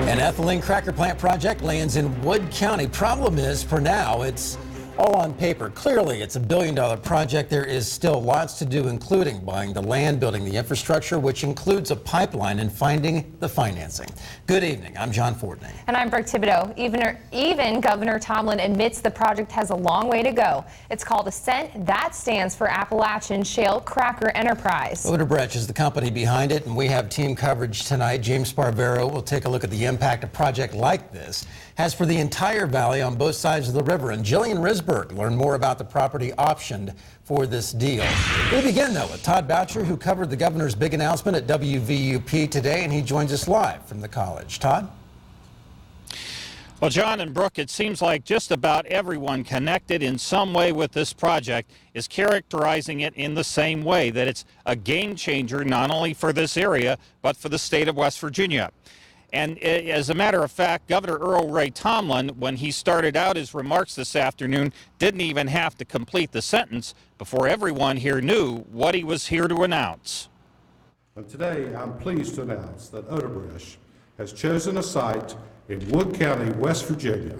An ethylene cracker plant project lands in Wood County. Problem is, for now, it's all on paper. Clearly, it's a billion-dollar project. There is still lots to do, including buying the land, building the infrastructure, which includes a pipeline, and finding the financing. Good evening. I'm John Fordney. And I'm Brooke Thibodeau. Even Governor Tomlin admits the project has a long way to go. It's called Ascent. That stands for Appalachian Shale Cracker Enterprise. OHAP is the company behind it, and we have team coverage tonight. James Sparvero will take a look at the impact a project like this has for the entire valley on both sides of the river. And Jillian Risberg learned more about the property optioned for this deal. We begin, though, with Todd Boucher, who covered the governor's big announcement at WVUP today, and he joins us live from the college. Todd? Well, John and Brooke, it seems like just about everyone connected in some way with this project is characterizing it in the same way, that it's a game changer not only for this area, but for the state of West Virginia. And as a matter of fact, Governor Earl Ray Tomlin, when he started out his remarks this afternoon, didn't even have to complete the sentence before everyone here knew what he was here to announce. And today, I'm pleased to announce that OHAP has chosen a site in Wood County, West Virginia.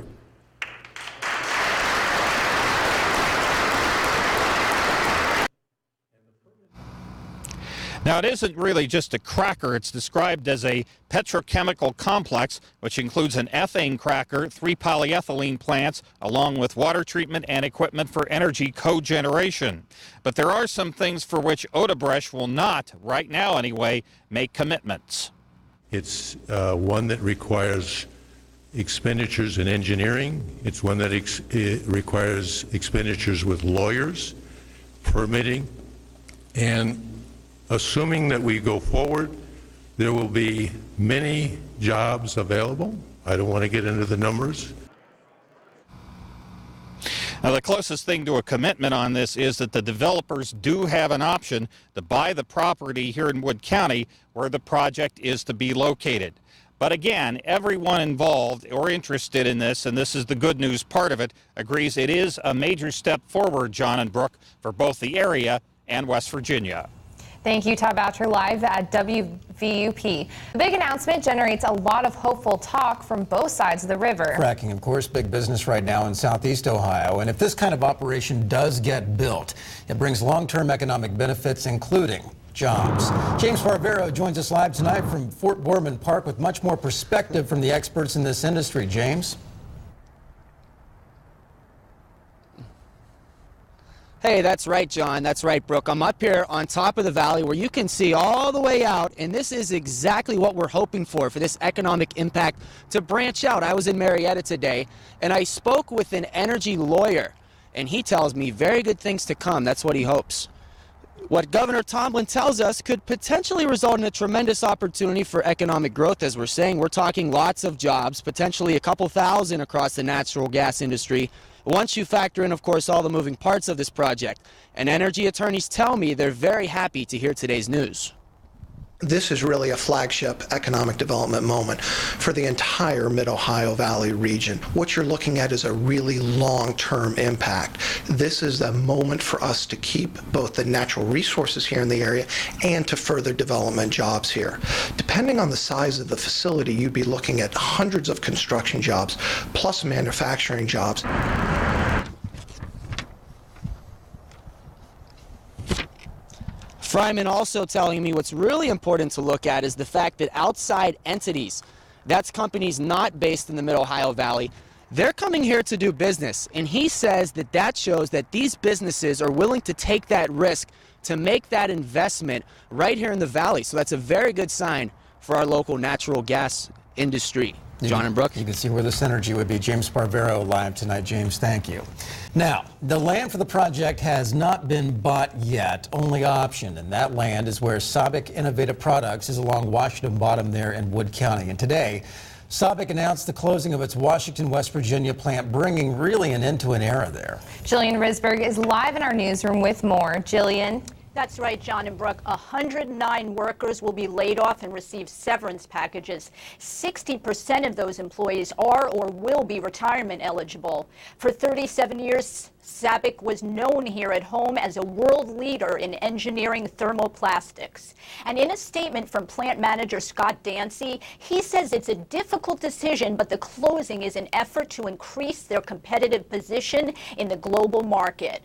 Now, it isn't really just a cracker. It's described as a petrochemical complex, which includes an ethane cracker, 3 polyethylene plants, along with water treatment and equipment for energy cogeneration. But there are some things for which Odebrecht will not, right now anyway, make commitments. It's one that requires expenditures in engineering. It's one that requires expenditures with lawyers, permitting, and assuming that we go forward, there will be many jobs available. I don't want to get into the numbers. Now, the closest thing to a commitment on this is that the developers do have an option to buy the property here in Wood County where the project is to be located. But again, everyone involved or interested in this, and this is the good news part of it, agrees it is a major step forward, John and Brooke, for both the area and West Virginia. Thank you, Todd Boucher, live at WVUP. The big announcement generates a lot of hopeful talk from both sides of the river. Fracking, of course, big business right now in southeast Ohio. And if this kind of operation does get built, it brings long-term economic benefits, including jobs. James Sparvero joins us live tonight from Fort Borman Park with much more perspective from the experts in this industry. James? Hey, that's right, John. That's right, Brooke. I'm up here on top of the valley where you can see all the way out, and this is exactly what we're hoping for this economic impact to branch out. I was in Marietta today, and I spoke with an energy lawyer, and he tells me very good things to come. That's what he hopes. What Governor Tomlin tells us could potentially result in a tremendous opportunity for economic growth. As we're saying, we're talking lots of jobs, potentially a couple thousand across the natural gas industry. Once you factor in, of course, all the moving parts of this project. And energy attorneys tell me they're very happy to hear today's news. This is really a flagship economic development moment for the entire Mid-Ohio Valley region. What you're looking at is a really long-term impact. This is the moment for us to keep both the natural resources here in the area and to further development jobs here. Depending on the size of the facility, you'd be looking at hundreds of construction jobs plus manufacturing jobs. Fryman also telling me what's really important to look at is the fact that outside entities, that's companies not based in the Mid-Ohio Valley, they're coming here to do business. And he says that that shows that these businesses are willing to take that risk to make that investment right here in the valley. So that's a very good sign for our local natural gas industry. John and Brooke. You can see where the synergy would be. James Sparvero live tonight. James, thank you. Now, the land for the project has not been bought yet, only optioned, and that land is where Sabic Innovative Products is along Washington Bottom there in Wood County. And today, Sabic announced the closing of its Washington, West Virginia plant, bringing really an end to an era there. Jillian Risberg is live in our newsroom with more. Jillian? That's right, John and Brooke. 109 workers will be laid off and receive severance packages. 60% of those employees are or will be retirement eligible. For 37 years, SABIC was known here at home as a world leader in engineering thermoplastics. And in a statement from plant manager Scott Dancy, he says it's a difficult decision, but the closing is an effort to increase their competitive position in the global market.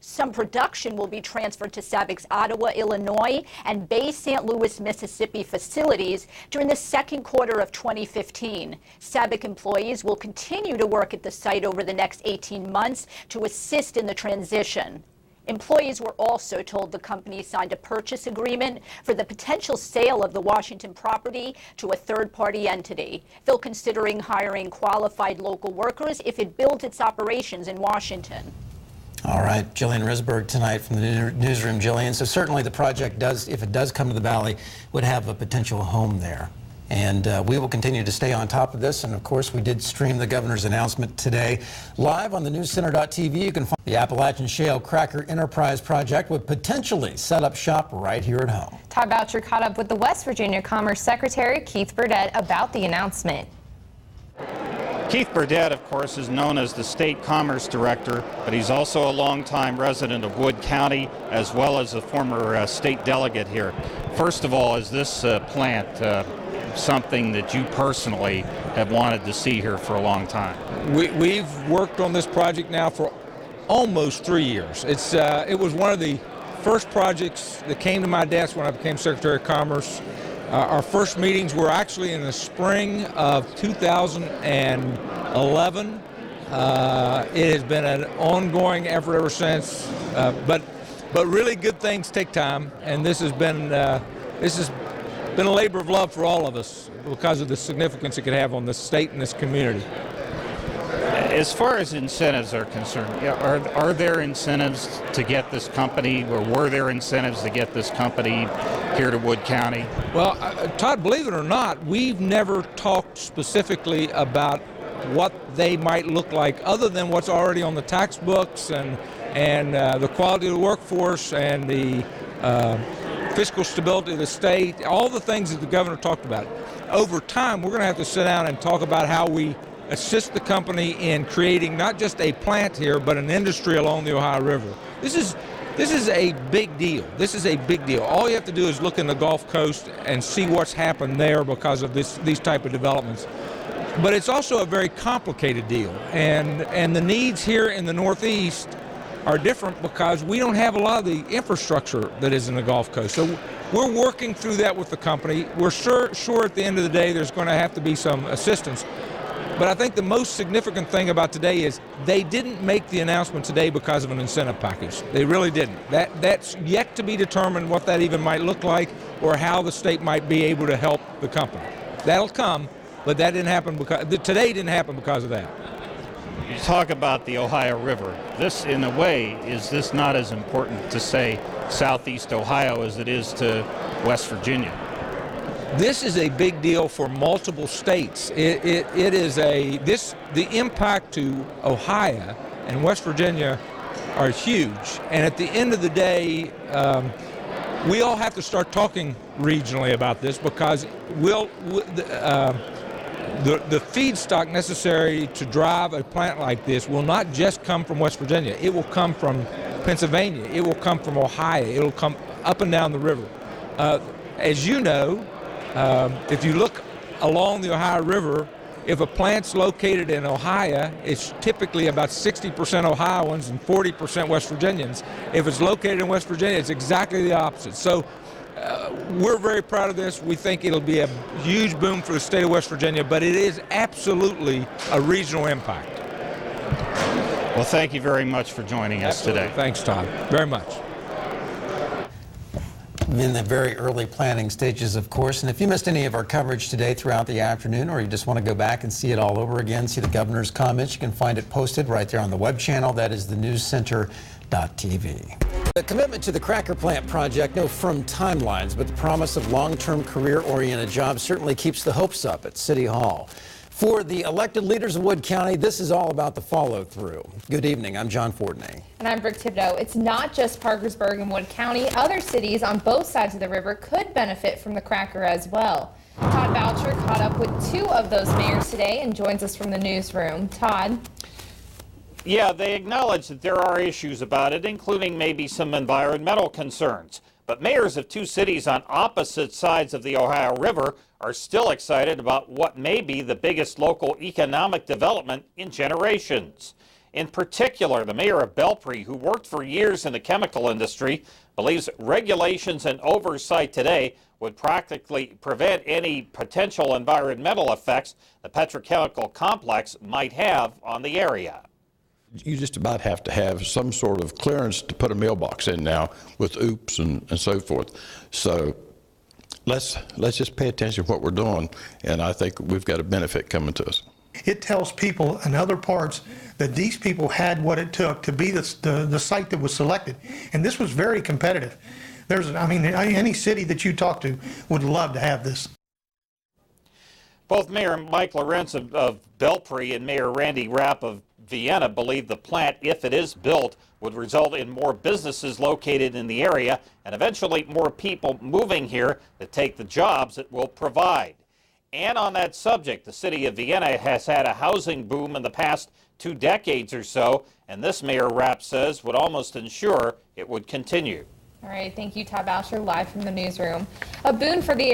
Some production will be transferred to SABIC's Ottawa, Illinois, and Bay St. Louis, Mississippi facilities during the second quarter of 2015. SABIC employees will continue to work at the site over the next 18 months to assist in the transition. Employees were also told the company signed a purchase agreement for the potential sale of the Washington property to a third-party entity. They're considering hiring qualified local workers if it builds its operations in Washington. All right, Jillian Risberg tonight from the newsroom, Jillian. So certainly the project does, if it does come to the Valley, would have a potential home there. And we will continue to stay on top of this. And of course, we did stream the governor's announcement today. Live on the newscenter.tv, you can find the Appalachian Shale Cracker Enterprise Project would potentially set up shop right here at home. Todd Boucher caught up with the West Virginia Commerce Secretary, Keith Burdett, about the announcement. Keith Burdett, of course, is known as the State Commerce Director, but he's also a longtime resident of Wood County, as well as a former state delegate here. First of all, is this plant something that you personally have wanted to see here for a long time? We've worked on this project now for almost 3 years. It was one of the first projects that came to my desk when I became Secretary of Commerce. Our first meetings were actually in the spring of 2011. It has been an ongoing effort ever since, but really good things take time, and this has been a labor of love for all of us because of the significance it could have on the state and this community. As far as incentives are concerned, are there incentives to get this company, or were there incentives to get this company here to Wood County? Well, Todd, believe it or not, we've never talked specifically about what they might look like other than what's already on the tax books and the quality of the workforce and the fiscal stability of the state, all the things that the governor talked about. Over time, we're going to have to sit down and talk about how we assist the company in creating not just a plant here, but an industry along the Ohio River. This is a big deal. This is a big deal. All you have to do is look in the Gulf Coast and see what's happened there because of these type of developments. But it's also a very complicated deal, and the needs here in the Northeast are different because we don't have a lot of the infrastructure that is in the Gulf Coast. So we're working through that with the company. We're sure at the end of the day there's going to have to be some assistance. But I think the most significant thing about today is they didn't make the announcement today because of an incentive package. They really didn't. That's yet to be determined what that even might look like or how the state might be able to help the company. That'll come, but that didn't happen today didn't happen because of that. You talk about the Ohio River. This, in a way, is this not as important to, say, Southeast Ohio as it is to West Virginia? This is a big deal for multiple states. The impact to Ohio and West Virginia are huge. And at the end of the day, we all have to start talking regionally about this because the feedstock necessary to drive a plant like this will not just come from West Virginia. It will come from Pennsylvania. It will come from Ohio. It will come up and down the river. As you know, if you look along the Ohio River, if a plant's located in Ohio, it's typically about 60% Ohioans and 40% West Virginians. If it's located in West Virginia, it's exactly the opposite. So we're very proud of this. We think it'll be a huge boom for the state of West Virginia, but it is absolutely a regional impact. Well, thank you very much for joining us today. Thanks, Todd, very much. In the very early planning stages, of course. And if you missed any of our coverage today throughout the afternoon, or you just want to go back and see it all over again, see the governor's comments, you can find it posted right there on the web channel. That is the newscenter.tv. The commitment to the Cracker Plant project, no firm timelines, but the promise of long-term career-oriented jobs certainly keeps the hopes up at City Hall. For the elected leaders of Wood County, this is all about the follow-through. Good evening. I'm John Fortney. And I'm Brooke Thibodeau. It's not just Parkersburg and Wood County. Other cities on both sides of the river could benefit from the cracker as well. Todd Boucher caught up with two of those mayors today and joins us from the newsroom. Todd? Yeah, they acknowledge that there are issues about it, including maybe some environmental concerns. But mayors of two cities on opposite sides of the Ohio River are still excited about what may be the biggest local economic development in generations. In particular, the mayor of Belpre, who worked for years in the chemical industry, believes regulations and oversight today would practically prevent any potential environmental effects the petrochemical complex might have on the area. You just about have to have some sort of clearance to put a mailbox in now with OOPS and so forth. So let's just pay attention to what we're doing, and I think we've got a benefit coming to us. It tells people in other parts that these people had what it took to be the site that was selected, and this was very competitive. Any city that you talk to would love to have this. Both Mayor Mike Lorenz of Belpre and Mayor Randy Rapp of Vienna believe the plant, if it is built, would result in more businesses located in the area and eventually more people moving here to take the jobs it will provide. And on that subject, the city of Vienna has had a housing boom in the past 2 decades or so, and this Mayor Rapp says would almost ensure it would continue. All right, thank you, Todd Boucher, live from the newsroom. A boon for the